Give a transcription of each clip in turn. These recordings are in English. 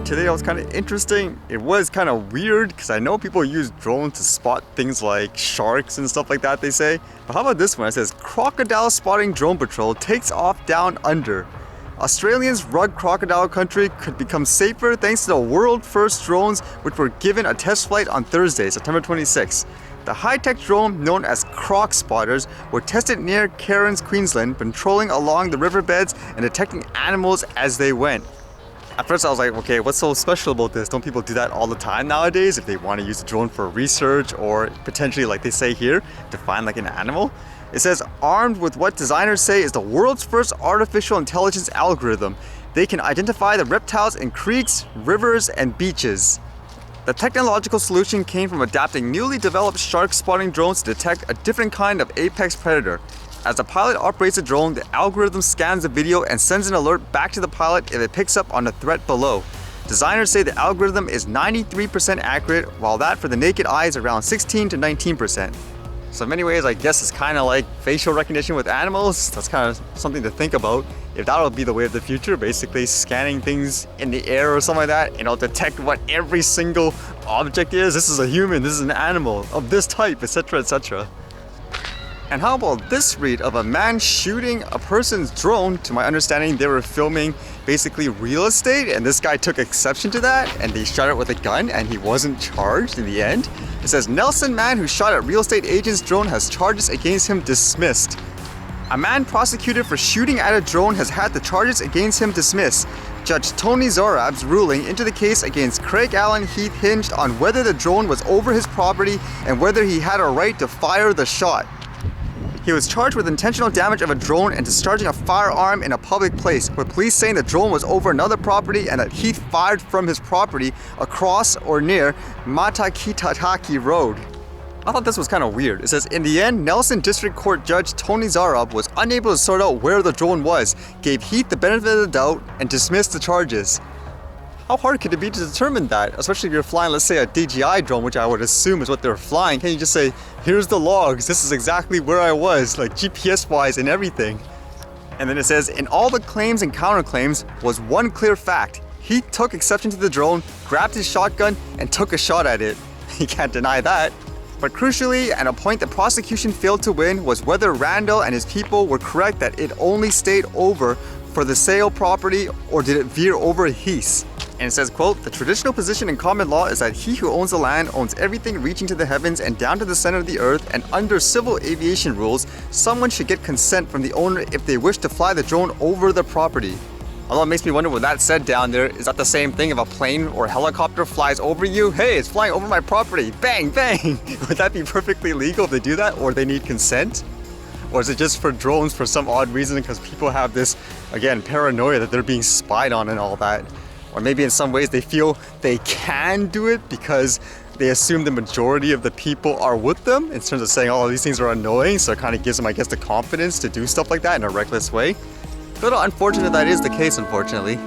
today that was kind of interesting. It was kind of weird because I know people use drones to spot things like sharks and stuff like that, they say. But how about this one? It says, crocodile spotting drone patrol takes off down under. Australia's rugged crocodile country could become safer thanks to the world's first drones, which were given a test flight on Thursday, September 26. The high-tech drone, known as Croc Spotters, were tested near Cairns, Queensland, patrolling along the riverbeds and detecting animals as they went. At first I was like, okay, what's so special about this? Don't people do that all the time nowadays if they want to use a drone for research or potentially, like they say here, to find like an animal? It says, armed with what designers say is the world's first artificial intelligence algorithm, they can identify the reptiles in creeks, rivers, and beaches. The technological solution came from adapting newly developed shark spotting drones to detect a different kind of apex predator. As the pilot operates the drone, the algorithm scans the video and sends an alert back to the pilot if it picks up on a threat below. Designers say the algorithm is 93% accurate, while that for the naked eye is around 16 to 19%. So in many ways, I guess it's kind of like facial recognition with animals. That's kind of something to think about. If that'll be the way of the future, basically scanning things in the air or something like that, and it'll detect what every single object is. This is a human, this is an animal of this type, etc., etc. And how about this read of a man shooting a person's drone? To my understanding, they were filming basically real estate, and this guy took exception to that, and they shot it with a gun, and he wasn't charged in the end. It says, Nelson man who shot at real estate agent's drone has charges against him dismissed. A man prosecuted for shooting at a drone has had the charges against him dismissed. Judge Tony Zorab's ruling into the case against Craig Allen Heath hinged on whether the drone was over his property and whether he had a right to fire the shot. He was charged with intentional damage of a drone and discharging a firearm in a public place, with police saying the drone was over another property and that Heath fired from his property across or near Matakitataki Road. I thought this was kind of weird. It says, in the end, Nelson District Court Judge Tony Zarab was unable to sort out where the drone was, gave Heath the benefit of the doubt, and dismissed the charges. How hard could it be to determine that? Especially if you're flying, let's say, a DJI drone, which I would assume is what they're flying. Can you just say, here's the logs, this is exactly where I was, like GPS-wise and everything. And then it says, in all the claims and counterclaims was one clear fact. Heath took exception to the drone, grabbed his shotgun, and took a shot at it. He can't deny that. But crucially, and a point the prosecution failed to win, was whether Randall and his people were correct that it only stayed over for the sale property, or did it veer over Heath's. And it says, quote, the traditional position in common law is that he who owns the land owns everything reaching to the heavens and down to the center of the earth, and under civil aviation rules, someone should get consent from the owner if they wish to fly the drone over the property. Although it makes me wonder what that said down there. Is that the same thing if a plane or helicopter flies over you? Hey, it's flying over my property. Bang, bang. Would that be perfectly legal if they do that, or they need consent? Or is it just for drones for some odd reason because people have this, again, paranoia that they're being spied on and all that? Or maybe in some ways they feel they can do it because they assume the majority of the people are with them in terms of saying, oh, these things are annoying, so it kind of gives them, I guess, the confidence to do stuff like that in a reckless way. A little unfortunate that is the case, unfortunately.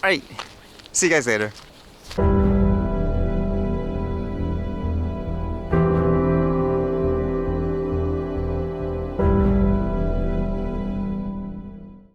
Alright, see you guys later.